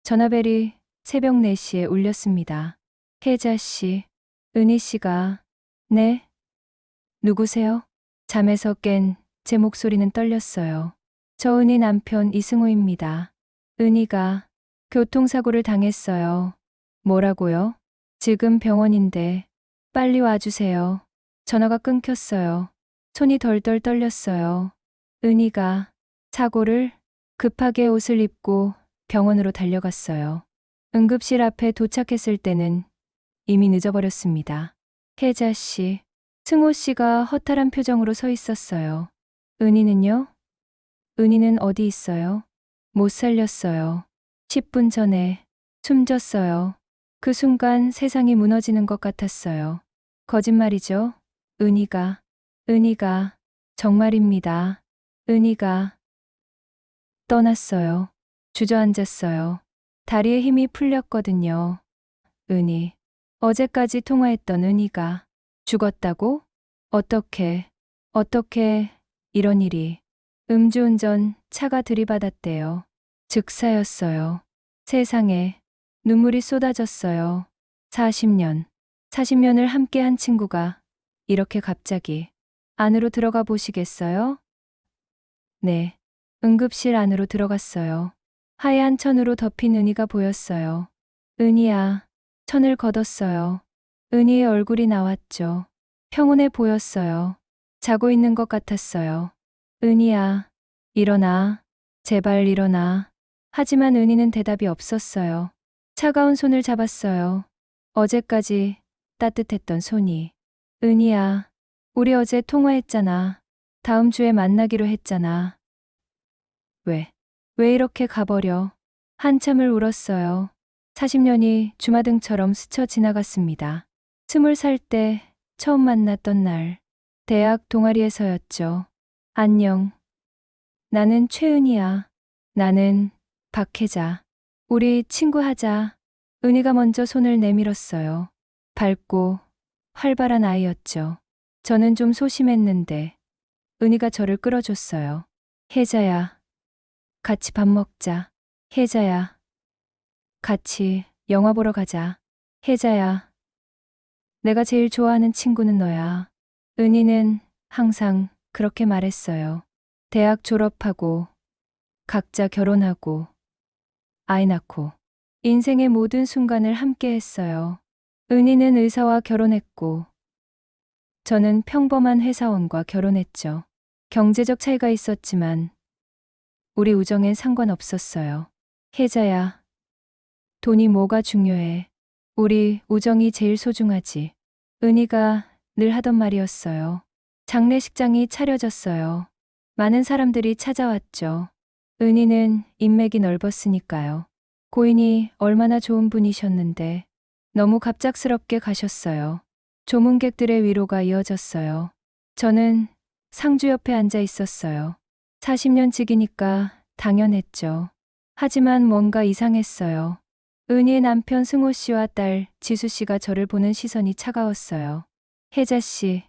전화벨이 새벽 4시에 울렸습니다. 혜자 씨, 은희 씨가, 네? 누구세요? 잠에서 깬 제 목소리는 떨렸어요. 저 은희 남편 이승우입니다. 은희가 교통사고를 당했어요. 뭐라고요? 지금 병원인데 빨리 와주세요. 전화가 끊겼어요. 손이 덜덜 떨렸어요. 은희가 사고를 급하게 옷을 입고 병원으로 달려갔어요. 응급실 앞에 도착했을 때는 이미 늦어버렸습니다. 혜자 씨, 승호 씨가 허탈한 표정으로 서 있었어요. 은희는요? 은희는 어디 있어요? 못 살렸어요. 10분 전에 숨졌어요. 그 순간 세상이 무너지는 것 같았어요. 거짓말이죠? 은희가 정말입니다. 은희가 떠났어요. 주저앉았어요. 다리에 힘이 풀렸거든요. 은희. 어제까지 통화했던 은희가 죽었다고? 어떻게 이런 일이. 음주운전 차가 들이받았대요. 즉사였어요. 세상에 눈물이 쏟아졌어요. 40년을 함께한 친구가 이렇게 갑자기. 안으로 들어가 보시겠어요? 네. 응급실 안으로 들어갔어요. 하얀 천으로 덮인 은희가 보였어요. 은희야. 천을 걷었어요. 은희의 얼굴이 나왔죠. 평온해 보였어요. 자고 있는 것 같았어요. 은희야, 일어나. 제발 일어나. 하지만 은희는 대답이 없었어요. 차가운 손을 잡았어요. 어제까지 따뜻했던 손이. 은희야, 우리 어제 통화했잖아. 다음 주에 만나기로 했잖아. 왜 이렇게 가버려? 한참을 울었어요. 40년이 주마등처럼 스쳐 지나갔습니다. 20살 때 처음 만났던 날, 대학 동아리에서였죠. 안녕. 나는 최은희야. 나는 박혜자. 우리 친구하자. 은희가 먼저 손을 내밀었어요. 밝고 활발한 아이였죠. 저는 좀 소심했는데 은희가 저를 끌어줬어요. 혜자야. 같이 밥 먹자. 혜자야. 같이 영화 보러 가자. 혜자야. 내가 제일 좋아하는 친구는 너야. 은희는 항상 그렇게 말했어요. 대학 졸업하고 각자 결혼하고 아이 낳고 인생의 모든 순간을 함께 했어요. 은희는 의사와 결혼했고 저는 평범한 회사원과 결혼했죠. 경제적 차이가 있었지만 우리 우정엔 상관없었어요. 혜자야. 돈이 뭐가 중요해. 우리 우정이 제일 소중하지. 은희가 늘 하던 말이었어요. 장례식장이 차려졌어요. 많은 사람들이 찾아왔죠. 은희는 인맥이 넓었으니까요. 고인이 얼마나 좋은 분이셨는데 너무 갑작스럽게 가셨어요. 조문객들의 위로가 이어졌어요. 저는 상주 옆에 앉아 있었어요. 40년 지기니까 당연했죠. 하지만 뭔가 이상했어요. 은희의 남편 승호 씨와 딸 지수 씨가 저를 보는 시선이 차가웠어요. 혜자 씨,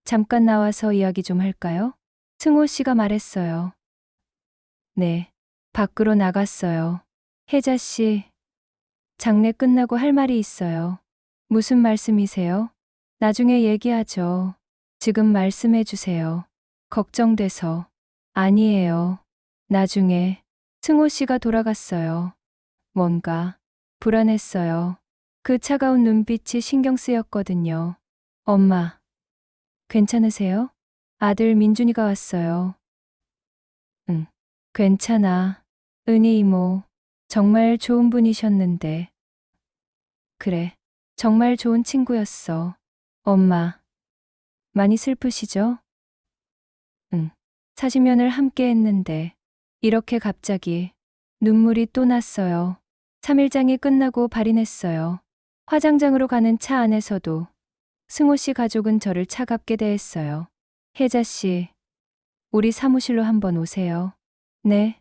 잠깐 나와서 이야기 좀 할까요? 승호 씨가 말했어요. 네, 밖으로 나갔어요. 혜자 씨, 장례 끝나고 할 말이 있어요. 무슨 말씀이세요? 나중에 얘기하죠. 지금 말씀해 주세요. 걱정돼서. 아니에요. 나중에. 승호 씨가 돌아갔어요. 뭔가 불안했어요. 그 차가운 눈빛이 신경 쓰였거든요. 엄마, 괜찮으세요? 아들 민준이가 왔어요. 응, 괜찮아. 은희 이모, 정말 좋은 분이셨는데. 그래, 정말 좋은 친구였어. 엄마, 많이 슬프시죠? 응, 40년을 함께 했는데, 이렇게 갑자기 눈물이 또 났어요. 3일장이 끝나고 발인했어요. 화장장으로 가는 차 안에서도 승호 씨 가족은 저를 차갑게 대했어요. 혜자 씨, 우리 사무실로 한번 오세요. 네.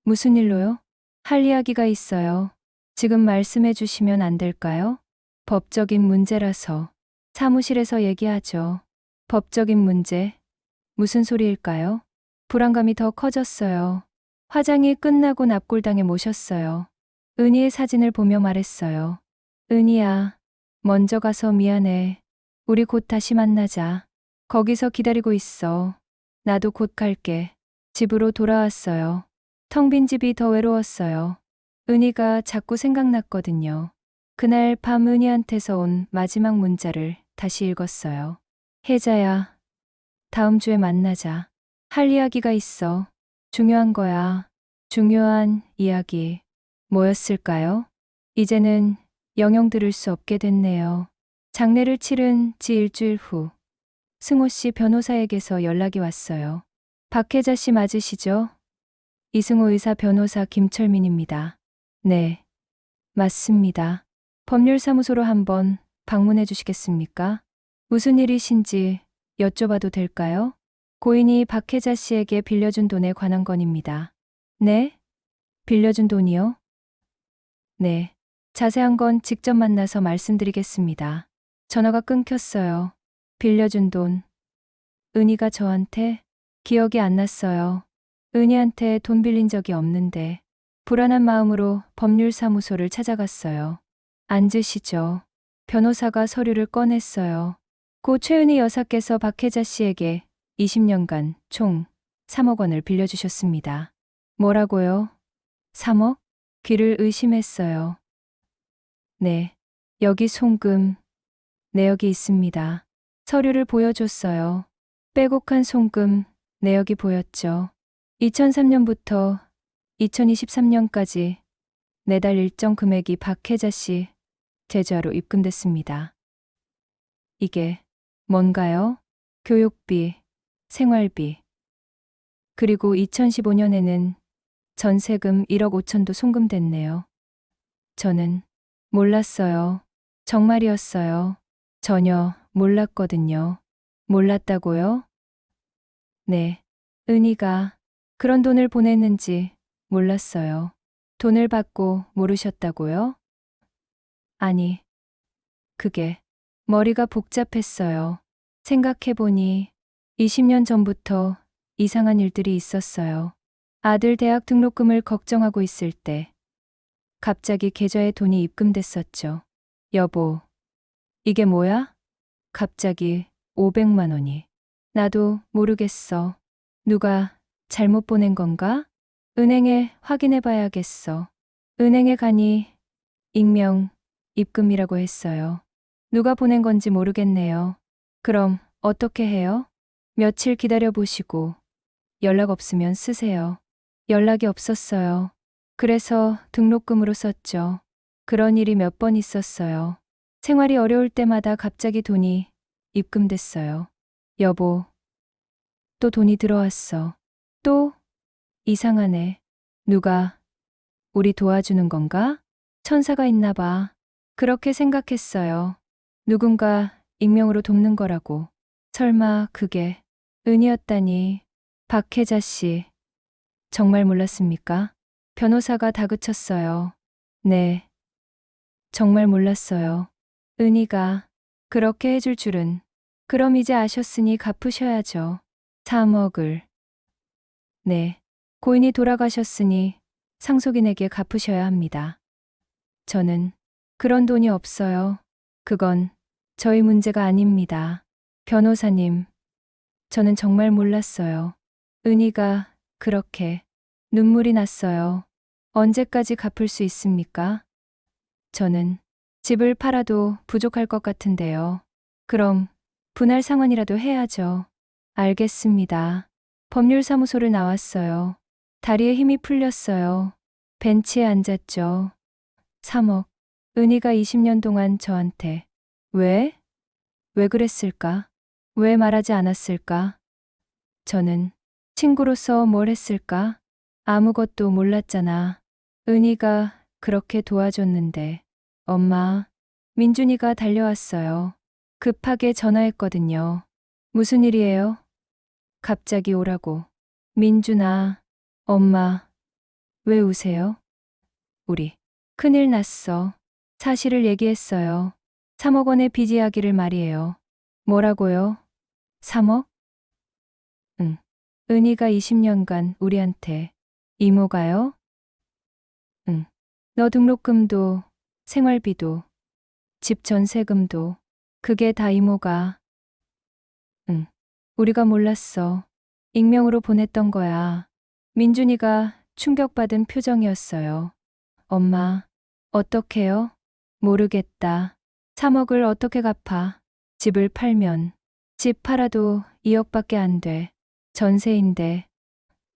무슨 일로요? 할 이야기가 있어요. 지금 말씀해 주시면 안 될까요? 법적인 문제라서. 사무실에서 얘기하죠. 법적인 문제? 무슨 소리일까요? 불안감이 더 커졌어요. 화장이 끝나고 납골당에 모셨어요. 은희의 사진을 보며 말했어요. 은희야, 먼저 가서 미안해. 우리 곧 다시 만나자. 거기서 기다리고 있어. 나도 곧 갈게. 집으로 돌아왔어요. 텅 빈 집이 더 외로웠어요. 은희가 자꾸 생각났거든요. 그날 밤 은희한테서 온 마지막 문자를 다시 읽었어요. 혜자야, 다음 주에 만나자. 할 이야기가 있어. 중요한 거야. 중요한 이야기. 뭐였을까요? 이제는 영영 들을 수 없게 됐네요. 장례를 치른 지 일주일 후, 승호 씨 변호사에게서 연락이 왔어요. 박혜자 씨 맞으시죠? 이승호 의사 변호사 김철민입니다. 네, 맞습니다. 법률사무소로 한번 방문해 주시겠습니까? 무슨 일이신지 여쭤봐도 될까요? 고인이 박혜자 씨에게 빌려준 돈에 관한 건입니다. 네? 빌려준 돈이요? 네. 자세한 건 직접 만나서 말씀드리겠습니다. 전화가 끊겼어요. 빌려준 돈. 은희가 저한테 기억이 안 났어요. 은희한테 돈 빌린 적이 없는데 불안한 마음으로 법률사무소를 찾아갔어요. 앉으시죠. 변호사가 서류를 꺼냈어요. 고 최은희 여사께서 박혜자 씨에게 20년간 총 3억 원을 빌려주셨습니다. 뭐라고요? 3억? 귀를 의심했어요. 네, 여기 송금, 내역이 있습니다. 서류를 보여줬어요. 빼곡한 송금, 내역이 보였죠. 2003년부터 2023년까지 매달 일정 금액이 박혜자 씨 계좌로 입금됐습니다. 이게 뭔가요? 교육비, 생활비. 그리고 2015년에는 전세금 1억 5천도 송금됐네요. 저는 몰랐어요. 정말이었어요. 전혀 몰랐거든요. 몰랐다고요? 네. 은희가 그런 돈을 보냈는지 몰랐어요. 돈을 받고 모르셨다고요? 아니, 그게 머리가 복잡했어요. 생각해보니 20년 전부터 이상한 일들이 있었어요. 아들 대학 등록금을 걱정하고 있을 때 갑자기 계좌에 돈이 입금됐었죠. 여보, 이게 뭐야? 갑자기 500만 원이. 나도 모르겠어. 누가 잘못 보낸 건가? 은행에 확인해 봐야겠어. 은행에 가니 익명 입금이라고 했어요. 누가 보낸 건지 모르겠네요. 그럼 어떻게 해요? 며칠 기다려 보시고 연락 없으면 쓰세요. 연락이 없었어요. 그래서 등록금으로 썼죠. 그런 일이 몇 번 있었어요. 생활이 어려울 때마다 갑자기 돈이 입금됐어요. 여보, 또 돈이 들어왔어. 또? 이상하네. 누가 우리 도와주는 건가? 천사가 있나 봐. 그렇게 생각했어요. 누군가 익명으로 돕는 거라고. 설마 그게 은이었다니. 박혜자 씨, 정말 몰랐습니까? 변호사가 다그쳤어요. 네, 정말 몰랐어요. 은희가 그렇게 해줄 줄은. 그럼 이제 아셨으니 갚으셔야죠. 3억을. 네, 고인이 돌아가셨으니 상속인에게 갚으셔야 합니다. 저는 그런 돈이 없어요. 그건 저희 문제가 아닙니다. 변호사님, 저는 정말 몰랐어요. 은희가 그렇게 눈물이 났어요. 언제까지 갚을 수 있습니까? 저는 집을 팔아도 부족할 것 같은데요. 그럼 분할 상환이라도 해야죠. 알겠습니다. 법률사무소를 나왔어요. 다리에 힘이 풀렸어요. 벤치에 앉았죠. 3억. 은희가 20년 동안 저한테 왜? 왜 그랬을까? 왜 말하지 않았을까? 저는 친구로서 뭘 했을까? 아무것도 몰랐잖아. 은희가 그렇게 도와줬는데. 엄마, 민준이가 달려왔어요. 급하게 전화했거든요. 무슨 일이에요? 갑자기 오라고. 민준아, 엄마, 왜 우세요? 우리 큰일 났어. 사실을 얘기했어요. 3억 원의 빚 이야기를 말이에요. 뭐라고요? 3억? 응. 은희가 20년간 우리한테. 이모가요? 응. 너 등록금도, 생활비도, 집 전세금도, 그게 다 이모가. 응. 우리가 몰랐어. 익명으로 보냈던 거야. 민준이가 충격받은 표정이었어요. 엄마, 어떡해요? 모르겠다. 3억을 어떻게 갚아? 집을 팔면. 집 팔아도 2억밖에 안 돼. 전세인데.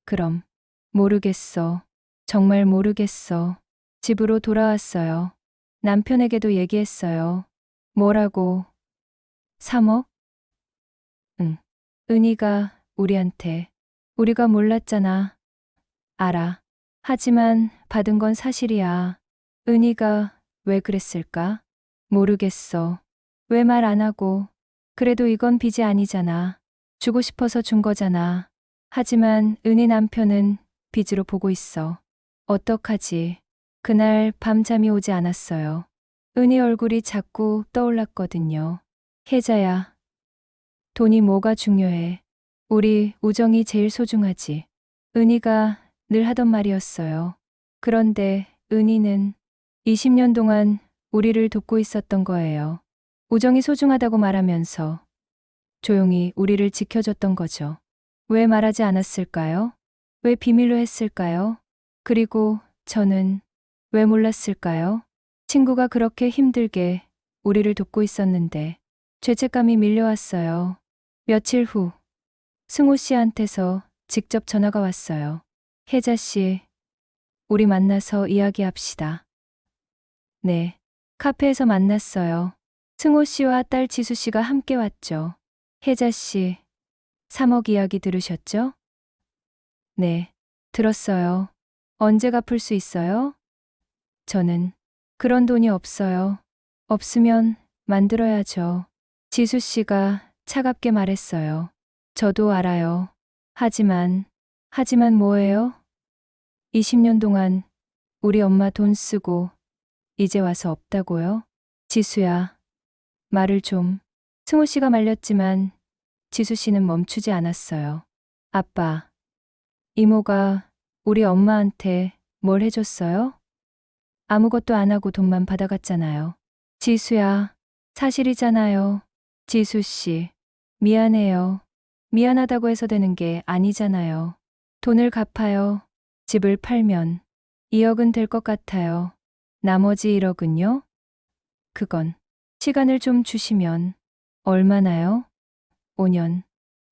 그럼. 모르겠어. 정말 모르겠어. 집으로 돌아왔어요. 남편에게도 얘기했어요. 뭐라고? 3억? 응. 은희가 우리한테. 우리가 몰랐잖아. 알아. 하지만 받은 건 사실이야. 은희가 왜 그랬을까? 모르겠어. 왜 말 안 하고. 그래도 이건 빚이 아니잖아. 주고 싶어서 준 거잖아. 하지만 은희 남편은 빚으로 보고 있어. 어떡하지? 그날 밤잠이 오지 않았어요. 은희 얼굴이 자꾸 떠올랐거든요. 혜자야, 돈이 뭐가 중요해. 우리 우정이 제일 소중하지. 은희가 늘 하던 말이었어요. 그런데 은희는 20년 동안 우리를 돕고 있었던 거예요. 우정이 소중하다고 말하면서 조용히 우리를 지켜줬던 거죠. 왜 말하지 않았을까요? 왜 비밀로 했을까요? 그리고 저는 왜 몰랐을까요? 친구가 그렇게 힘들게 우리를 돕고 있었는데 죄책감이 밀려왔어요. 며칠 후 승호 씨한테서 직접 전화가 왔어요. 혜자 씨, 우리 만나서 이야기합시다. 네, 카페에서 만났어요. 승호 씨와 딸 지수 씨가 함께 왔죠. 혜자 씨, 3억 이야기 들으셨죠? 네, 들었어요. 언제 갚을 수 있어요? 저는 그런 돈이 없어요. 없으면 만들어야죠. 지수 씨가 차갑게 말했어요. 저도 알아요. 하지만 뭐예요? 20년 동안 우리 엄마 돈 쓰고 이제 와서 없다고요? 지수야, 말을 좀. 승우 씨가 말렸지만 지수 씨는 멈추지 않았어요. 아빠, 이모가 우리 엄마한테 뭘 해줬어요? 아무것도 안 하고 돈만 받아갔잖아요. 지수야, 사실이잖아요. 지수 씨, 미안해요. 미안하다고 해서 되는 게 아니잖아요. 돈을 갚아요. 집을 팔면 2억은 될 것 같아요. 나머지 1억은요? 그건 시간을 좀 주시면 얼마나요? 5년.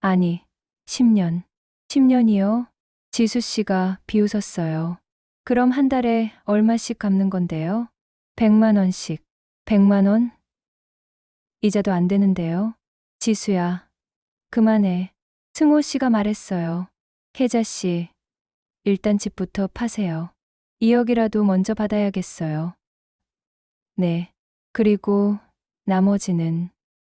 아니, 10년. 10년이요? 지수 씨가 비웃었어요. 그럼 한 달에 얼마씩 갚는 건데요? 100만 원씩. 100만 원? 이자도 안 되는데요. 지수야, 그만해. 승호 씨가 말했어요. 혜자 씨, 일단 집부터 파세요. 2억이라도 먼저 받아야겠어요. 네. 그리고 나머지는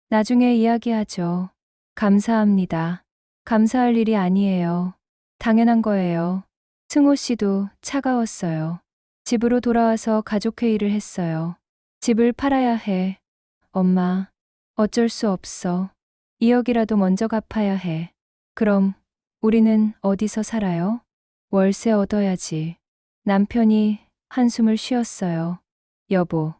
나중에 이야기하죠. 감사합니다. 감사할 일이 아니에요. 당연한 거예요. 승호 씨도 차가웠어요. 집으로 돌아와서 가족회의를 했어요. 집을 팔아야 해. 엄마, 어쩔 수 없어. 2억이라도 먼저 갚아야 해. 그럼 우리는 어디서 살아요? 월세 얻어야지. 남편이 한숨을 쉬었어요. 여보,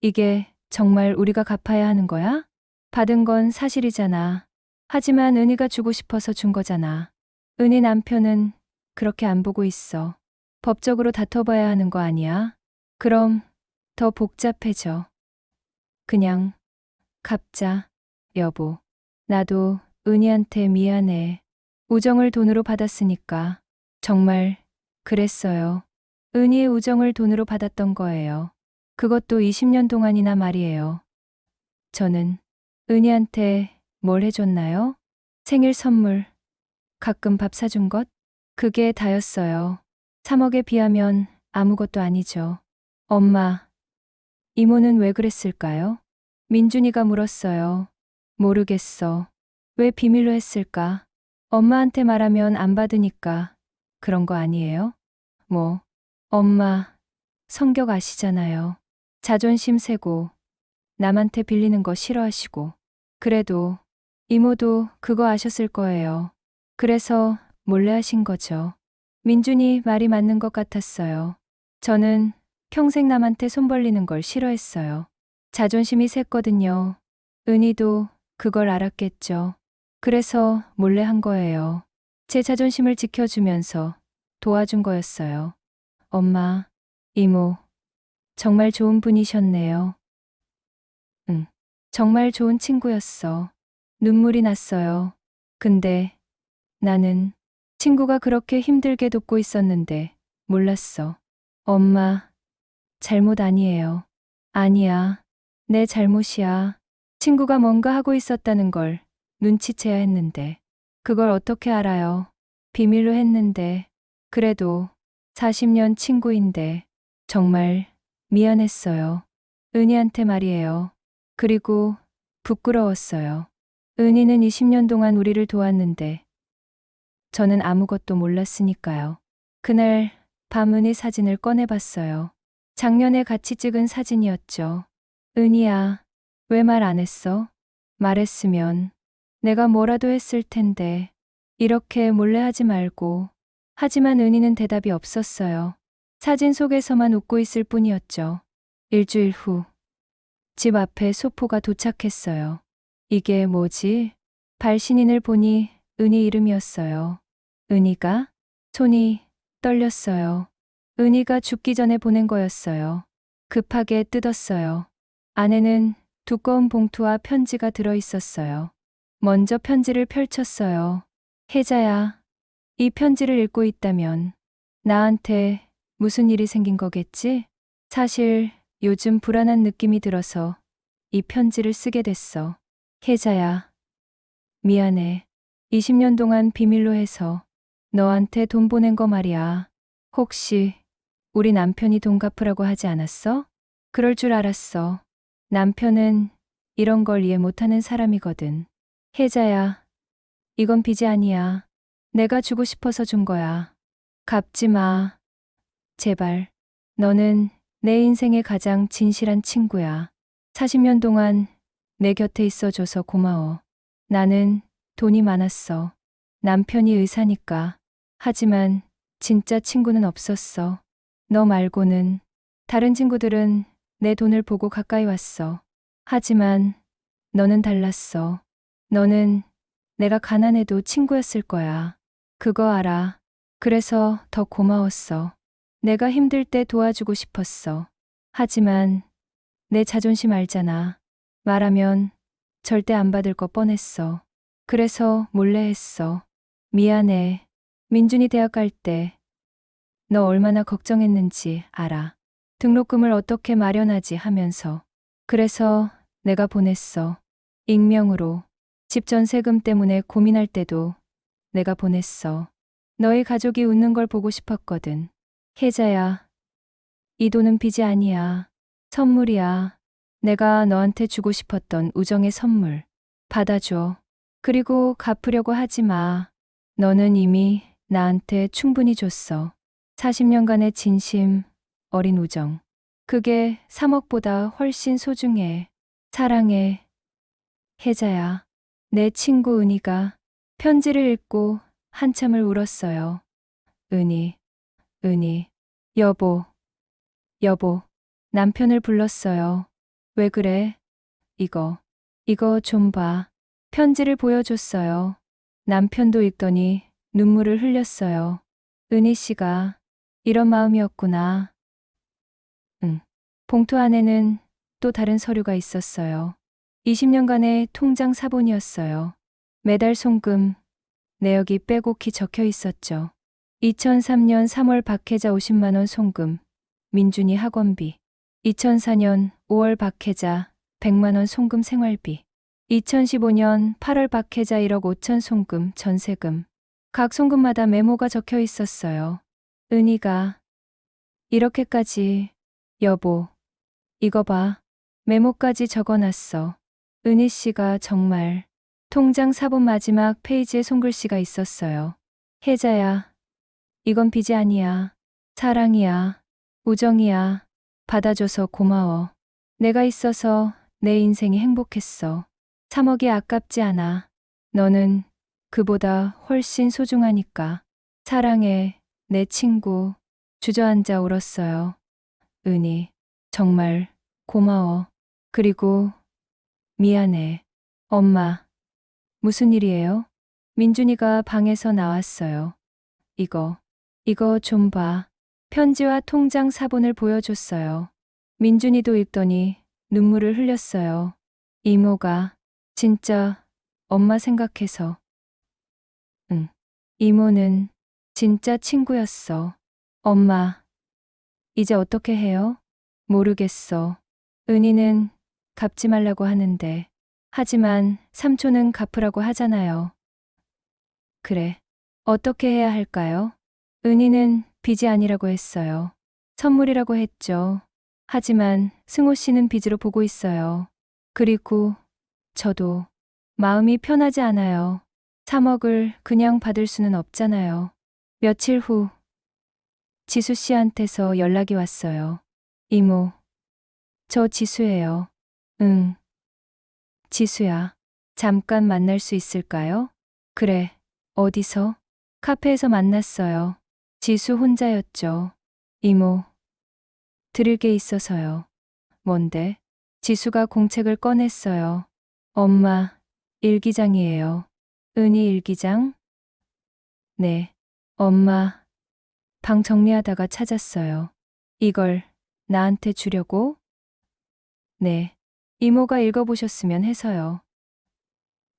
이게 정말 우리가 갚아야 하는 거야? 받은 건 사실이잖아. 하지만 은희가 주고 싶어서 준 거잖아. 은희 남편은 그렇게 안 보고 있어. 법적으로 다퉈봐야 하는 거 아니야? 그럼 더 복잡해져. 그냥 갚자, 여보. 나도 은희한테 미안해. 우정을 돈으로 받았으니까. 정말 그랬어요. 은희의 우정을 돈으로 받았던 거예요. 그것도 20년 동안이나 말이에요. 저는 은희한테 뭘 해줬나요? 생일 선물, 가끔 밥 사준 것? 그게 다였어요. 3억에 비하면 아무것도 아니죠. 엄마, 이모는 왜 그랬을까요? 민준이가 물었어요. 모르겠어. 왜 비밀로 했을까? 엄마한테 말하면 안 받으니까 그런 거 아니에요? 뭐, 엄마, 성격 아시잖아요. 자존심 세고 남한테 빌리는 거 싫어하시고. 그래도 이모도 그거 아셨을 거예요. 그래서 몰래 하신 거죠. 민준이 말이 맞는 것 같았어요. 저는 평생 남한테 손 벌리는 걸 싫어했어요. 자존심이 셌거든요. 은희도 그걸 알았겠죠. 그래서 몰래 한 거예요. 제 자존심을 지켜주면서 도와준 거였어요. 엄마, 이모, 정말 좋은 분이셨네요. 응, 정말 좋은 친구였어. 눈물이 났어요. 근데 나는 친구가 그렇게 힘들게 돕고 있었는데 몰랐어. 엄마, 잘못 아니에요. 아니야. 내 잘못이야. 친구가 뭔가 하고 있었다는 걸 눈치채야 했는데. 그걸 어떻게 알아요? 비밀로 했는데. 그래도 40년 친구인데 정말 미안했어요. 은희한테 말이에요. 그리고 부끄러웠어요. 은희는 20년 동안 우리를 도왔는데 저는 아무것도 몰랐으니까요. 그날 밤 은희 사진을 꺼내봤어요. 작년에 같이 찍은 사진이었죠. 은희야, 왜 말 안 했어? 말했으면 내가 뭐라도 했을 텐데. 이렇게 몰래 하지 말고. 하지만 은희는 대답이 없었어요. 사진 속에서만 웃고 있을 뿐이었죠. 일주일 후, 집 앞에 소포가 도착했어요. 이게 뭐지? 발신인을 보니 은희 이름이었어요. 은희가? 손이 떨렸어요. 은희가 죽기 전에 보낸 거였어요. 급하게 뜯었어요. 안에는 두꺼운 봉투와 편지가 들어 있었어요. 먼저 편지를 펼쳤어요. 혜자야, 이 편지를 읽고 있다면 나한테 무슨 일이 생긴 거겠지? 사실 요즘 불안한 느낌이 들어서 이 편지를 쓰게 됐어. 혜자야, 미안해. 20년 동안 비밀로 해서 너한테 돈 보낸 거 말이야. 혹시 우리 남편이 돈 갚으라고 하지 않았어? 그럴 줄 알았어. 남편은 이런 걸 이해 못하는 사람이거든. 혜자야, 이건 빚이 아니야. 내가 주고 싶어서 준 거야. 갚지 마. 제발. 너는 내 인생의 가장 진실한 친구야. 40년 동안 내 곁에 있어줘서 고마워. 나는 돈이 많았어. 남편이 의사니까. 하지만 진짜 친구는 없었어. 너 말고는. 다른 친구들은 내 돈을 보고 가까이 왔어. 하지만 너는 달랐어. 너는 내가 가난해도 친구였을 거야. 그거 알아. 그래서 더 고마웠어. 내가 힘들 때 도와주고 싶었어. 하지만 내 자존심 알잖아. 말하면 절대 안 받을 거 뻔했어. 그래서 몰래 했어. 미안해. 민준이 대학 갈 때 너 얼마나 걱정했는지 알아. 등록금을 어떻게 마련하지 하면서. 그래서 내가 보냈어. 익명으로. 집 전세금 때문에 고민할 때도 내가 보냈어. 너희 가족이 웃는 걸 보고 싶었거든. 혜자야, 이 돈은 빚이 아니야. 선물이야. 내가 너한테 주고 싶었던 우정의 선물. 받아줘. 그리고 갚으려고 하지 마. 너는 이미 나한테 충분히 줬어. 40년간의 진심, 어린 우정. 그게 3억보다 훨씬 소중해. 사랑해. 혜자야. 내 친구 은희가 편지를 읽고 한참을 울었어요. 은희, 은희. 여보, 여보. 남편을 불렀어요. 왜 그래? 이거 좀 봐. 편지를 보여줬어요. 남편도 읽더니 눈물을 흘렸어요. 은희 씨가 이런 마음이었구나. 응. 봉투 안에는 또 다른 서류가 있었어요. 20년간의 통장 사본이었어요. 매달 송금, 내역이 빼곡히 적혀 있었죠. 2003년 3월 박혜자 50만 원 송금, 민준이 학원비. 2004년 5월 박혜자 100만 원 송금 생활비. 2015년 8월 박혜자 1억 5천 송금 전세금. 각 송금마다 메모가 적혀 있었어요. 은희가 이렇게까지. 여보, 이거 봐. 메모까지 적어놨어. 은희 씨가 정말. 통장 사본 마지막 페이지에 손글씨가 있었어요. 혜자야, 이건 빚이 아니야. 사랑이야. 우정이야. 받아줘서 고마워. 내가 있어서 내 인생이 행복했어. 3억이 아깝지 않아. 너는 그보다 훨씬 소중하니까. 사랑해, 내 친구. 주저앉아 울었어요. 은희, 정말 고마워. 그리고 미안해. 엄마, 무슨 일이에요? 민준이가 방에서 나왔어요. 이거 좀 봐. 편지와 통장 사본을 보여줬어요. 민준이도 읽더니 눈물을 흘렸어요. 이모가 진짜 엄마 생각해서. 응. 이모는 진짜 친구였어. 엄마, 이제 어떻게 해요? 모르겠어. 은희는 갚지 말라고 하는데. 하지만 삼촌은 갚으라고 하잖아요. 그래. 어떻게 해야 할까요? 은희는 빚이 아니라고 했어요. 선물이라고 했죠. 하지만 승호 씨는 빚으로 보고 있어요. 그리고 저도 마음이 편하지 않아요. 3억을 그냥 받을 수는 없잖아요. 며칠 후 지수 씨한테서 연락이 왔어요. 이모, 저 지수예요. 응, 지수야. 잠깐 만날 수 있을까요? 그래, 어디서? 카페에서 만났어요. 지수 혼자였죠. 이모, 드릴 게 있어서요. 뭔데? 지수가 공책을 꺼냈어요. 엄마, 일기장이에요. 은희 일기장? 네. 엄마, 방 정리하다가 찾았어요. 이걸 나한테 주려고? 네. 이모가 읽어보셨으면 해서요.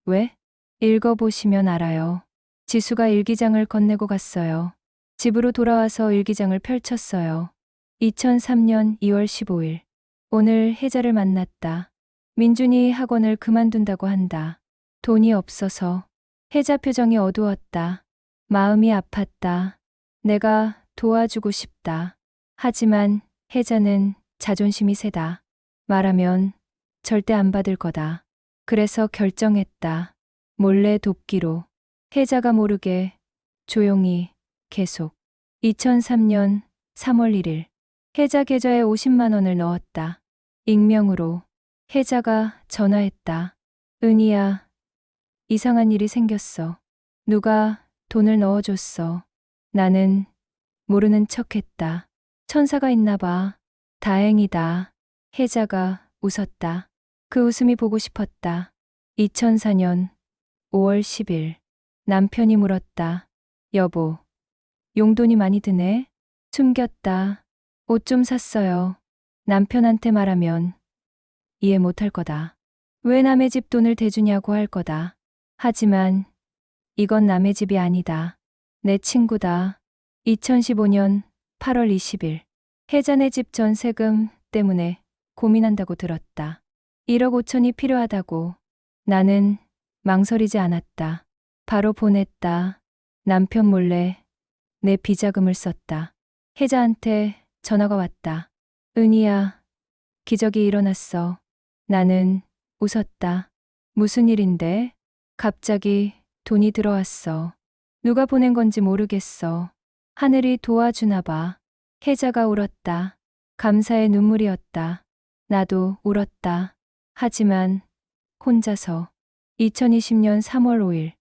왜? 읽어보시면 알아요. 지수가 일기장을 건네고 갔어요. 집으로 돌아와서 일기장을 펼쳤어요. 2003년 2월 15일. 오늘 혜자를 만났다. 민준이 학원을 그만둔다고 한다. 돈이 없어서. 혜자 표정이 어두웠다. 마음이 아팠다. 내가 도와주고 싶다. 하지만 혜자는 자존심이 세다. 말하면 절대 안 받을 거다. 그래서 결정했다. 몰래 돕기로. 혜자가 모르게 조용히 계속. 2003년 3월 1일. 혜자 계좌에 50만 원을 넣었다. 익명으로. 혜자가 전화했다. 은희야, 이상한 일이 생겼어. 누가 돈을 넣어줬어. 나는 모르는 척했다. 천사가 있나 봐. 다행이다. 혜자가 웃었다. 그 웃음이 보고 싶었다. 2004년 5월 10일. 남편이 물었다. 여보, 용돈이 많이 드네? 숨겼다. 옷 좀 샀어요. 남편한테 말하면 이해 못할 거다. 왜 남의 집 돈을 대주냐고 할 거다. 하지만 이건 남의 집이 아니다. 내 친구다. 2015년 8월 20일. 혜자네 집 전세금 때문에 고민한다고 들었다. 1억 5천이 필요하다고. 나는 망설이지 않았다. 바로 보냈다. 남편 몰래 내 비자금을 썼다. 혜자한테 전화가 왔다. 은희야, 기적이 일어났어. 나는 웃었다. 무슨 일인데? 갑자기 돈이 들어왔어. 누가 보낸 건지 모르겠어. 하늘이 도와주나 봐. 혜자가 울었다. 감사의 눈물이었다. 나도 울었다. 하지만 혼자서. 2020년 3월 5일.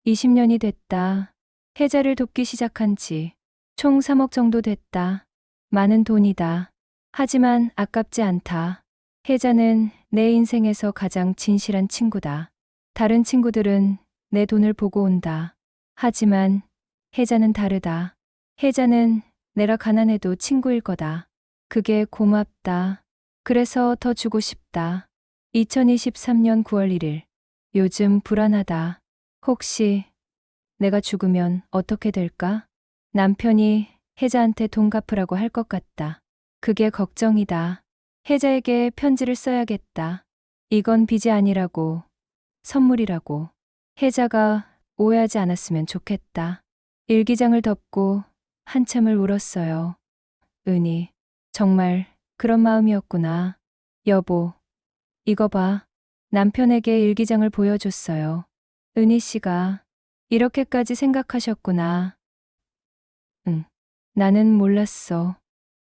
20년이 됐다. 혜자를 돕기 시작한 지 총 3억 정도 됐다. 많은 돈이다. 하지만 아깝지 않다. 혜자는 내 인생에서 가장 진실한 친구다. 다른 친구들은 내 돈을 보고 온다. 하지만 혜자는 다르다. 혜자는 내가 가난해도 친구일 거다. 그게 고맙다. 그래서 더 주고 싶다. 2023년 9월 1일. 요즘 불안하다. 혹시 내가 죽으면 어떻게 될까? 남편이 혜자한테 돈 갚으라고 할 것 같다. 그게 걱정이다. 혜자에게 편지를 써야겠다. 이건 빚이 아니라고, 선물이라고. 혜자가 오해하지 않았으면 좋겠다. 일기장을 덮고 한참을 울었어요. 은희, 정말 그런 마음이었구나. 여보, 이거 봐. 남편에게 일기장을 보여줬어요. 은희 씨가 이렇게까지 생각하셨구나. 응, 나는 몰랐어.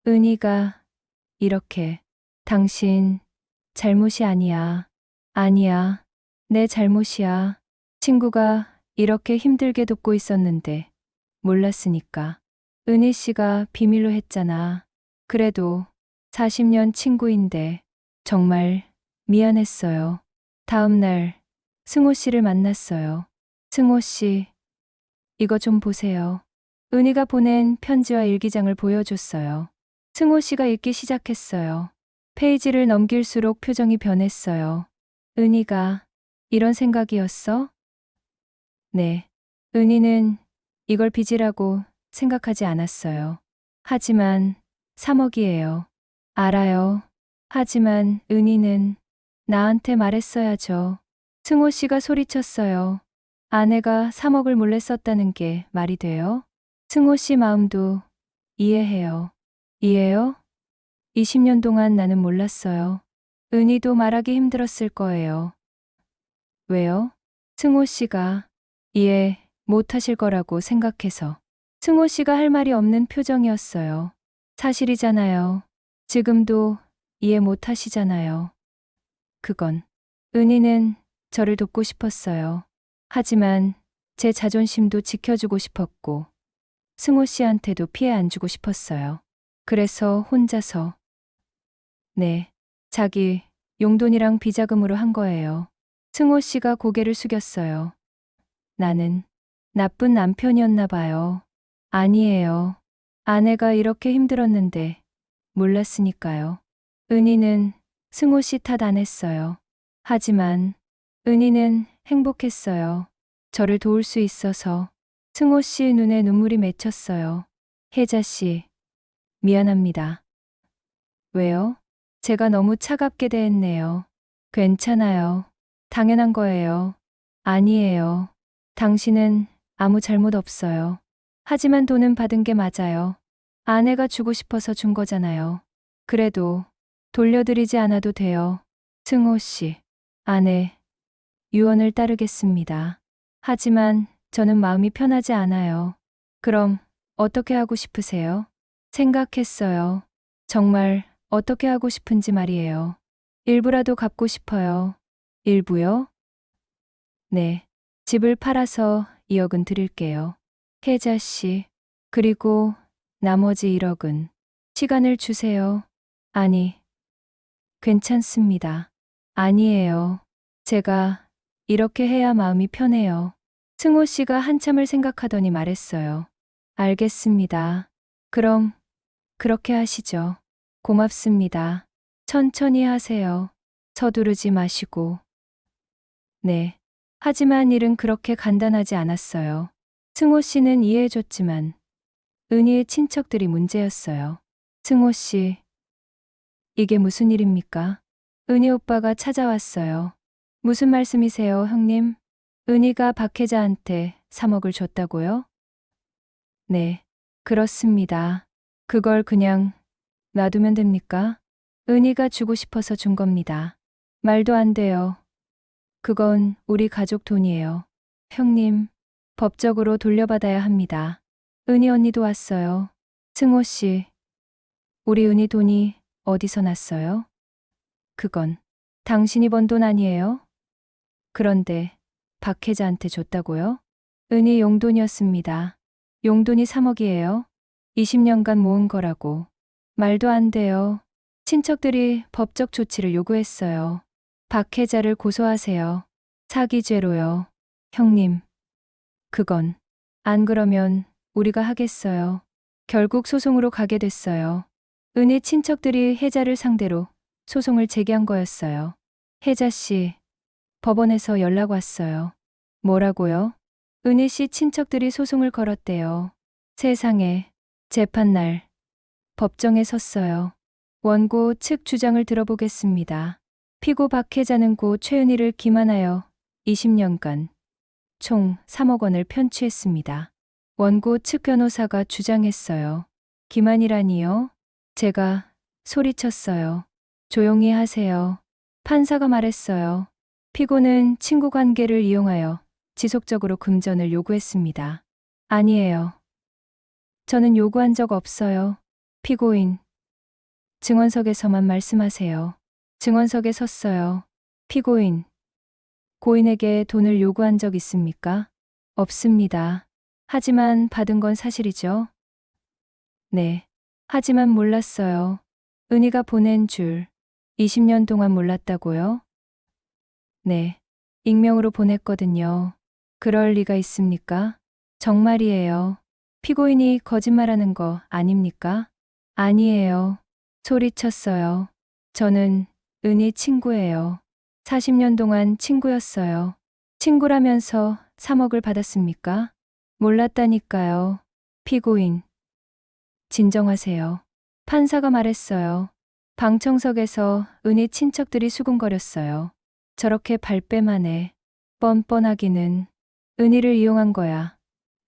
은희가 이렇게. 당신 잘못이 아니야. 아니야. 내 잘못이야. 친구가 이렇게 힘들게 돕고 있었는데 몰랐으니까. 은희 씨가 비밀로 했잖아. 그래도 40년 친구인데 정말 미안했어요. 다음 날 승호 씨를 만났어요. 승호 씨, 이거 좀 보세요. 은희가 보낸 편지와 일기장을 보여줬어요. 승호 씨가 읽기 시작했어요. 페이지를 넘길수록 표정이 변했어요. 은희가 이런 생각이었어? 네. 은희는 이걸 빚이라고 생각하지 않았어요. 하지만 3억이에요. 알아요. 하지만 은희는 나한테 말했어야죠. 승호 씨가 소리쳤어요. 아내가 3억을 몰래 썼다는 게 말이 돼요? 승호 씨 마음도 이해해요. 이해요? 20년 동안 나는 몰랐어요. 은희도 말하기 힘들었을 거예요. 왜요? 승호 씨가 이해 못 하실 거라고 생각해서. 승호 씨가 할 말이 없는 표정이었어요. 사실이잖아요. 지금도 이해 못 하시잖아요. 그건 은희는 저를 돕고 싶었어요. 하지만 제 자존심도 지켜주고 싶었고 승호 씨한테도 피해 안 주고 싶었어요. 그래서 혼자서 네, 자기 용돈이랑 비자금으로 한 거예요. 승호 씨가 고개를 숙였어요. 나는 나쁜 남편이었나 봐요. 아니에요. 아내가 이렇게 힘들었는데 몰랐으니까요. 은희는 승호 씨 탓 안 했어요. 하지만 은희는 행복했어요. 저를 도울 수 있어서. 승호 씨 눈에 눈물이 맺혔어요. 혜자 씨, 미안합니다. 왜요? 제가 너무 차갑게 대했네요. 괜찮아요. 당연한 거예요. 아니에요. 당신은 아무 잘못 없어요. 하지만 돈은 받은 게 맞아요. 아내가 주고 싶어서 준 거잖아요. 그래도 돌려드리지 않아도 돼요. 승호 씨, 아내, 유언을 따르겠습니다. 하지만 저는 마음이 편하지 않아요. 그럼 어떻게 하고 싶으세요? 생각했어요. 정말 어떻게 하고 싶은지 말이에요. 일부라도 갚고 싶어요. 일부요? 네. 집을 팔아서 2억은 드릴게요. 혜자 씨. 그리고 나머지 1억은 시간을 주세요. 아니, 괜찮습니다. 아니에요. 제가 이렇게 해야 마음이 편해요. 승호 씨가 한참을 생각하더니 말했어요. 알겠습니다. 그럼 그렇게 하시죠. 고맙습니다. 천천히 하세요. 서두르지 마시고. 네. 하지만 일은 그렇게 간단하지 않았어요. 승호 씨는 이해해줬지만 은희의 친척들이 문제였어요. 승호 씨, 이게 무슨 일입니까? 은희 오빠가 찾아왔어요. 무슨 말씀이세요, 형님? 은희가 박혜자한테 3억을 줬다고요? 네, 그렇습니다. 그걸 그냥 놔두면 됩니까? 은희가 주고 싶어서 준 겁니다. 말도 안 돼요. 그건 우리 가족 돈이에요. 형님, 법적으로 돌려받아야 합니다. 은희 언니도 왔어요. 승호 씨, 우리 은희 돈이 어디서 났어요? 그건 당신이 번 돈 아니에요? 그런데 박혜자한테 줬다고요? 은희 용돈이었습니다. 용돈이 3억이에요. 20년간 모은 거라고. 말도 안 돼요. 친척들이 법적 조치를 요구했어요. 박혜자를 고소하세요. 사기죄로요. 형님, 그건 안 그러면 우리가 하겠어요. 결국 소송으로 가게 됐어요. 은희 친척들이 혜자를 상대로 소송을 제기한 거였어요. 혜자 씨, 법원에서 연락 왔어요. 뭐라고요? 은희 씨 친척들이 소송을 걸었대요. 세상에, 재판날, 법정에 섰어요. 원고 측 주장을 들어보겠습니다. 피고 박혜자는 고 최은희를 기만하여 20년간 총 3억 원을 편취했습니다. 원고 측 변호사가 주장했어요. 기만이라니요? 제가 소리쳤어요. 조용히 하세요. 판사가 말했어요. 피고는 친구 관계를 이용하여 지속적으로 금전을 요구했습니다. 아니에요. 저는 요구한 적 없어요. 피고인. 증언석에서만 말씀하세요. 증언석에 섰어요. 피고인. 고인에게 돈을 요구한 적 있습니까? 없습니다. 하지만 받은 건 사실이죠? 네. 하지만 몰랐어요. 은희가 보낸 줄 20년 동안 몰랐다고요? 네. 익명으로 보냈거든요. 그럴 리가 있습니까? 정말이에요. 피고인이 거짓말하는 거 아닙니까? 아니에요. 소리쳤어요. 저는 은희 친구예요. 40년 동안 친구였어요. 친구라면서 3억을 받았습니까? 몰랐다니까요. 피고인. 진정하세요. 판사가 말했어요. 방청석에서 은희 친척들이 수군거렸어요. 저렇게 발뺌하네. 뻔뻔하기는. 은희를 이용한 거야.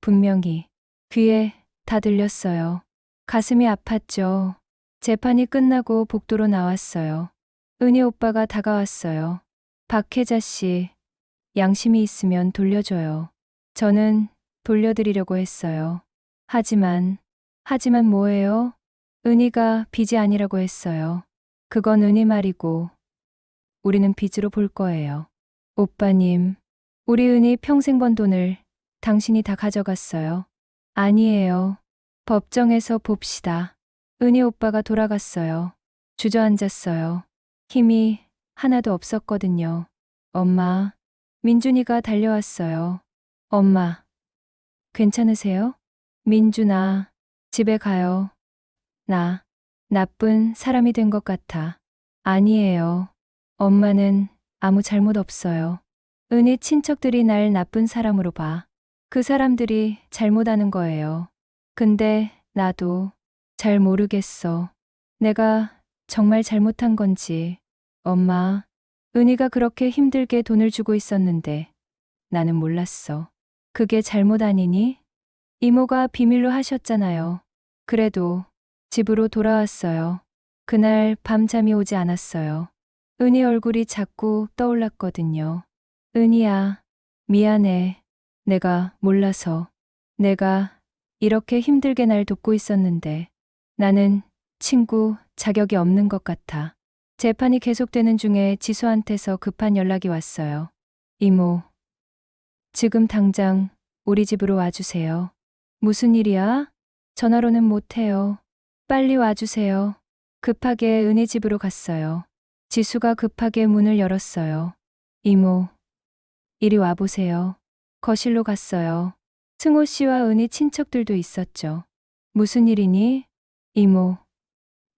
분명히. 귀에 다 들렸어요. 가슴이 아팠죠. 재판이 끝나고 복도로 나왔어요. 은희 오빠가 다가왔어요. 박혜자 씨, 양심이 있으면 돌려줘요. 저는 돌려드리려고 했어요. 하지만 뭐예요? 은희가 빚이 아니라고 했어요. 그건 은희 말이고 우리는 빚으로 볼 거예요. 오빠님, 우리 은희 평생 번 돈을 당신이 다 가져갔어요. 아니에요. 법정에서 봅시다. 은희 오빠가 돌아갔어요. 주저앉았어요. 힘이 하나도 없었거든요. 엄마, 민준이가 달려왔어요. 엄마, 괜찮으세요? 민준아, 집에 가요. 나 나쁜 사람이 된 것 같아. 아니에요. 엄마는 아무 잘못 없어요. 은희 친척들이 날 나쁜 사람으로 봐. 그 사람들이 잘못하는 거예요. 근데 나도 잘 모르겠어. 내가 정말 잘못한 건지. 엄마, 은희가 그렇게 힘들게 돈을 주고 있었는데 나는 몰랐어. 그게 잘못 아니니? 이모가 비밀로 하셨잖아요. 그래도 집으로 돌아왔어요. 그날 밤잠이 오지 않았어요. 은희 얼굴이 자꾸 떠올랐거든요. 은희야, 미안해. 내가 몰라서. 내가 이렇게 힘들게 날 돕고 있었는데 나는 친구 자격이 없는 것 같아. 재판이 계속되는 중에 지수한테서 급한 연락이 왔어요. 이모, 지금 당장 우리 집으로 와주세요. 무슨 일이야? 전화로는 못해요. 빨리 와주세요. 급하게 은희 집으로 갔어요. 지수가 급하게 문을 열었어요. 이모, 이리 와보세요. 거실로 갔어요. 승호 씨와 은희 친척들도 있었죠. 무슨 일이니? 이모,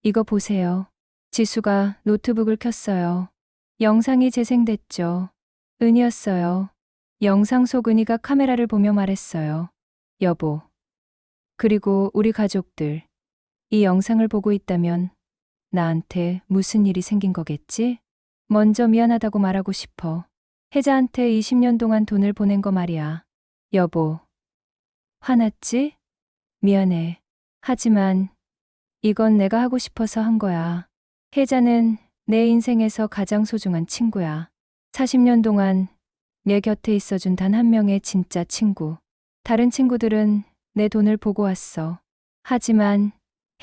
이거 보세요. 지수가 노트북을 켰어요. 영상이 재생됐죠. 은희였어요. 영상 속 은희가 카메라를 보며 말했어요. 여보, 그리고 우리 가족들, 이 영상을 보고 있다면 나한테 무슨 일이 생긴 거겠지? 먼저 미안하다고 말하고 싶어. 혜자한테 20년 동안 돈을 보낸 거 말이야. 여보, 화났지? 미안해. 하지만 이건 내가 하고 싶어서 한 거야. 혜자는 내 인생에서 가장 소중한 친구야. 40년 동안 내 곁에 있어준 단 한 명의 진짜 친구. 다른 친구들은 내 돈을 보고 왔어. 하지만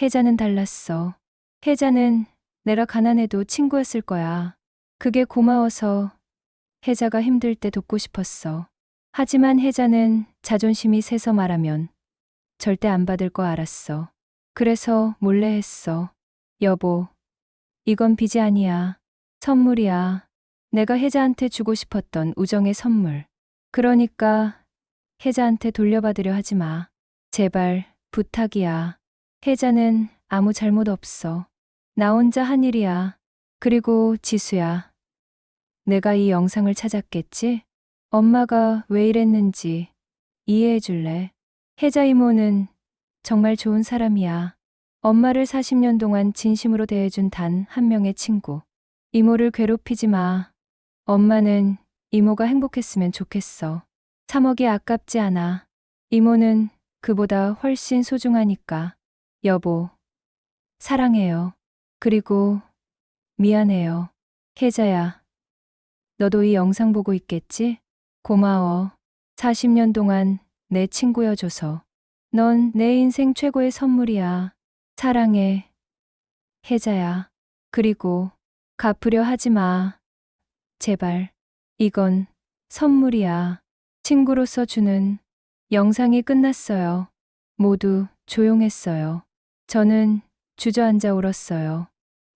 혜자는 달랐어. 혜자는 내가 가난해도 친구였을 거야. 그게 고마워서 혜자가 힘들 때 돕고 싶었어. 하지만 혜자는 자존심이 세서 말하면 절대 안 받을 거 알았어. 그래서 몰래 했어. 여보, 이건 빚이 아니야. 선물이야. 내가 혜자한테 주고 싶었던 우정의 선물. 그러니까 혜자한테 돌려받으려 하지 마. 제발 부탁이야. 혜자는 아무 잘못 없어. 나 혼자 한 일이야. 그리고 지수야. 내가 이 영상을 찾았겠지? 엄마가 왜 이랬는지 이해해 줄래? 혜자 이모는 정말 좋은 사람이야. 엄마를 40년 동안 진심으로 대해준 단 한 명의 친구. 이모를 괴롭히지 마. 엄마는 이모가 행복했으면 좋겠어. 3억이 아깝지 않아. 이모는 그보다 훨씬 소중하니까. 여보, 사랑해요. 그리고 미안해요. 혜자야, 너도 이 영상 보고 있겠지? 고마워. 40년 동안 내 친구여줘서. 넌 내 인생 최고의 선물이야. 사랑해. 혜자야. 그리고 갚으려 하지 마. 제발. 이건 선물이야. 친구로서 주는. 영상이 끝났어요. 모두 조용했어요. 저는 주저앉아 울었어요.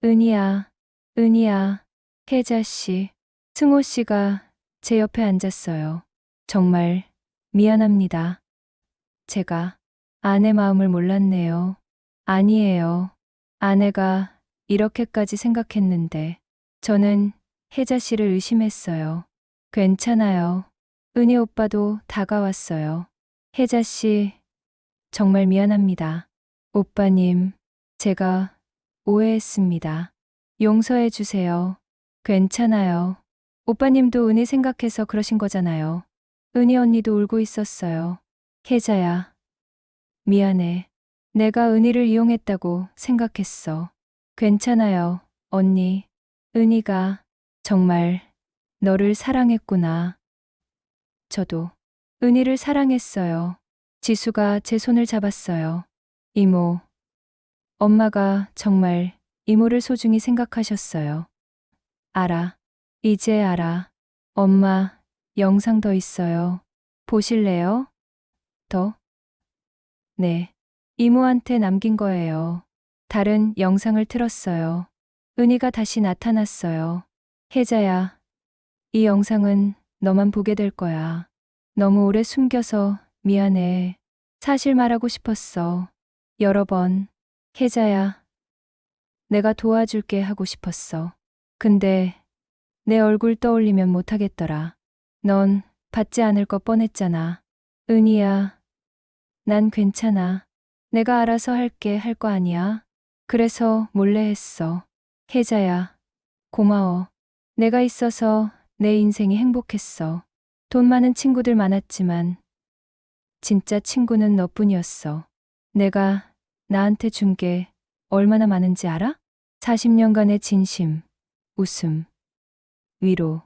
은희야, 은희야, 혜자 씨. 승호 씨가 제 옆에 앉았어요. 정말 미안합니다. 제가 아내 마음을 몰랐네요. 아니에요. 아내가 이렇게까지 생각했는데 저는 혜자 씨를 의심했어요. 괜찮아요. 은희 오빠도 다가왔어요. 혜자 씨, 정말 미안합니다. 오빠님, 제가 오해했습니다. 용서해 주세요. 괜찮아요. 오빠님도 은희 생각해서 그러신 거잖아요. 은희 언니도 울고 있었어요. 혜자야, 미안해. 내가 은희를 이용했다고 생각했어. 괜찮아요, 언니. 은희가 정말 너를 사랑했구나. 저도 은희를 사랑했어요. 지수가 제 손을 잡았어요. 이모, 엄마가 정말 이모를 소중히 생각하셨어요. 알아. 이제 알아. 엄마, 영상 더 있어요. 보실래요? 더? 네. 이모한테 남긴 거예요. 다른 영상을 틀었어요. 은희가 다시 나타났어요. 혜자야, 이 영상은 너만 보게 될 거야. 너무 오래 숨겨서 미안해. 사실 말하고 싶었어. 여러 번. 혜자야, 내가 도와줄게 하고 싶었어. 근데 내 얼굴 떠올리면 못하겠더라. 넌 받지 않을 거 뻔했잖아. 은희야, 난 괜찮아. 내가 알아서 할게 할 거 아니야. 그래서 몰래 했어. 혜자야, 고마워. 내가 있어서 내 인생이 행복했어. 돈 많은 친구들 많았지만 진짜 친구는 너뿐이었어. 내가 나한테 준 게 얼마나 많은지 알아? 40년간의 진심, 웃음, 위로,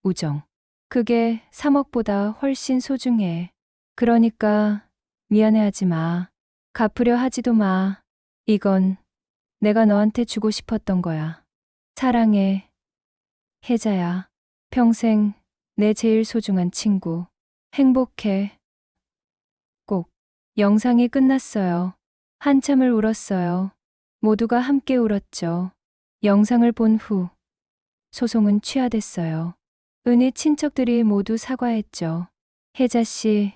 우정. 그게 3억보다 훨씬 소중해. 그러니까 미안해하지 마. 갚으려 하지도 마. 이건 내가 너한테 주고 싶었던 거야. 사랑해, 혜자야. 평생 내 제일 소중한 친구. 행복해. 꼭. 영상이 끝났어요. 한참을 울었어요. 모두가 함께 울었죠. 영상을 본 후 소송은 취하됐어요. 은희 친척들이 모두 사과했죠. 혜자 씨,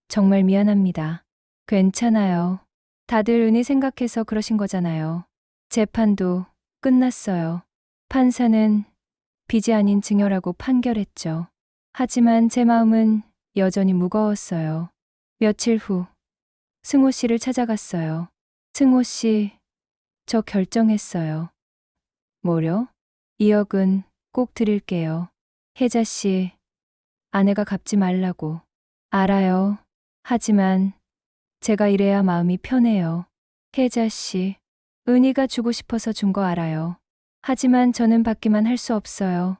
정말 미안합니다. 괜찮아요. 다들 은희 생각해서 그러신 거잖아요. 재판도 끝났어요. 판사는 빚이 아닌 증여라고 판결했죠. 하지만 제 마음은 여전히 무거웠어요. 며칠 후 승호 씨를 찾아갔어요. 승호 씨, 저 결정했어요. 뭐요? 2억은 꼭 드릴게요. 혜자 씨, 아내가 갚지 말라고. 알아요. 하지만 제가 이래야 마음이 편해요. 혜자 씨, 은희가 주고 싶어서 준 거 알아요. 하지만 저는 받기만 할 수 없어요.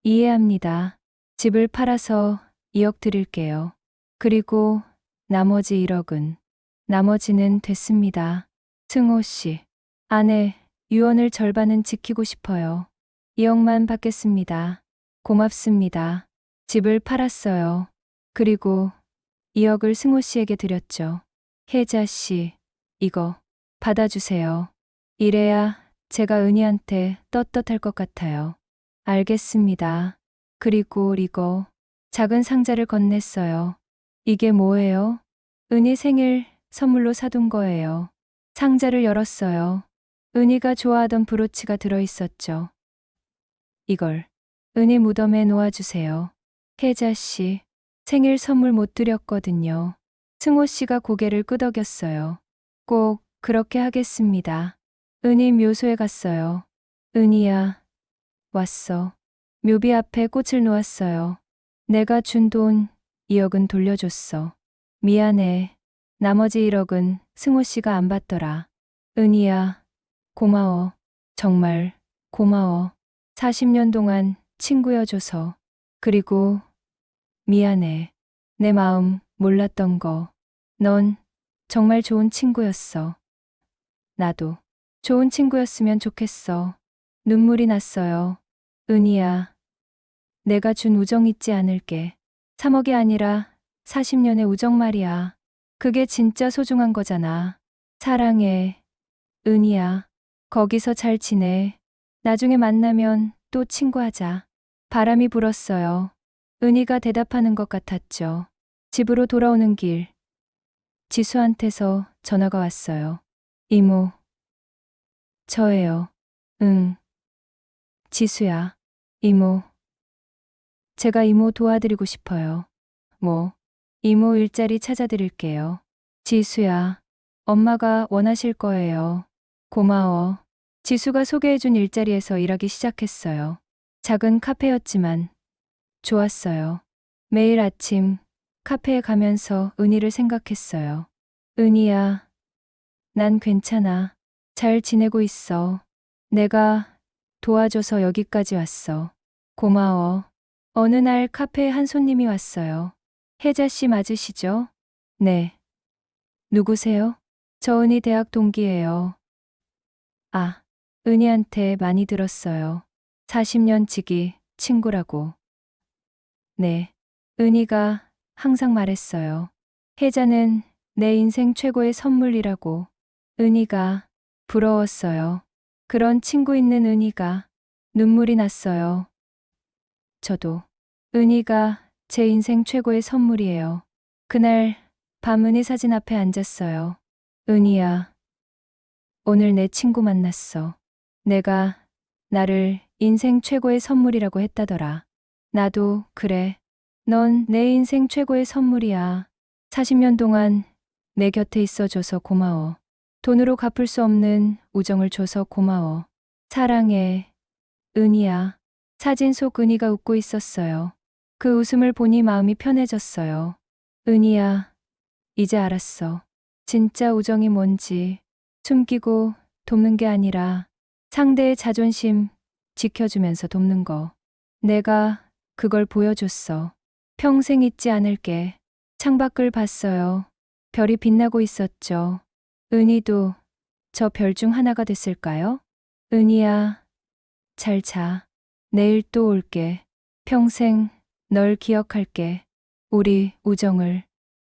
이해합니다. 집을 팔아서 2억 드릴게요. 그리고 나머지 1억은 나머지는 됐습니다. 승호 씨, 아내 유언을 절반은 지키고 싶어요. 2억만 받겠습니다. 고맙습니다. 집을 팔았어요. 그리고 2억을 승호 씨에게 드렸죠. 혜자 씨, 이거 받아주세요. 이래야 제가 은희한테 떳떳할 것 같아요. 알겠습니다. 그리고 이거 작은 상자를 건넸어요. 이게 뭐예요? 은희 생일 선물로 사둔 거예요. 상자를 열었어요. 은희가 좋아하던 브로치가 들어있었죠. 이걸 은희 무덤에 놓아주세요. 혜자 씨, 생일 선물 못 드렸거든요. 승호 씨가 고개를 끄덕였어요. 꼭 그렇게 하겠습니다. 은희 묘소에 갔어요. 은희야, 왔어. 묘비 앞에 꽃을 놓았어요. 내가 준 돈 2억은 돌려줬어. 미안해. 나머지 1억은 승호 씨가 안 받더라. 은희야, 고마워. 정말 고마워. 40년 동안 친구여줘서. 그리고 미안해. 내 마음 몰랐던 거. 넌 정말 좋은 친구였어. 나도 좋은 친구였으면 좋겠어. 눈물이 났어요. 은희야, 내가 준 우정 잊지 않을게. 3억이 아니라 40년의 우정 말이야. 그게 진짜 소중한 거잖아. 사랑해, 은희야. 거기서 잘 지내. 나중에 만나면 또 친구하자. 바람이 불었어요. 은희가 대답하는 것 같았죠. 집으로 돌아오는 길, 지수한테서 전화가 왔어요. 이모, 저예요. 응, 지수야. 이모, 제가 이모 도와드리고 싶어요. 뭐, 이모 일자리 찾아드릴게요. 지수야, 엄마가 원하실 거예요. 고마워. 지수가 소개해준 일자리에서 일하기 시작했어요. 작은 카페였지만 좋았어요. 매일 아침 카페에 가면서 은희를 생각했어요. 은희야, 난 괜찮아. 잘 지내고 있어. 내가 도와줘서 여기까지 왔어. 고마워. 어느 날 카페에 한 손님이 왔어요. 혜자 씨 맞으시죠? 네. 누구세요? 저 은희 대학 동기예요. 아, 은희한테 많이 들었어요. 40년 지기 친구라고. 네. 은희가 항상 말했어요. 혜자는 내 인생 최고의 선물이라고. 은희가 부러웠어요. 그런 친구 있는 은희가 눈물이 났어요. 저도 은희가 제 인생 최고의 선물이에요. 그날 밤 은희 사진 앞에 앉았어요. 은희야, 오늘 내 친구 만났어. 내가 나를 인생 최고의 선물이라고 했다더라. 나도 그래. 넌 내 인생 최고의 선물이야. 40년 동안 내 곁에 있어줘서 고마워. 돈으로 갚을 수 없는 우정을 줘서 고마워. 사랑해, 은희야. 사진 속 은희가 웃고 있었어요. 그 웃음을 보니 마음이 편해졌어요. 은희야, 이제 알았어. 진짜 우정이 뭔지. 숨기고 돕는 게 아니라 상대의 자존심 지켜주면서 돕는 거. 내가 그걸 보여줬어. 평생 잊지 않을게. 창밖을 봤어요. 별이 빛나고 있었죠. 은희도 저 별 중 하나가 됐을까요? 은희야, 잘 자. 내일 또 올게. 평생 널 기억할게. 우리 우정을.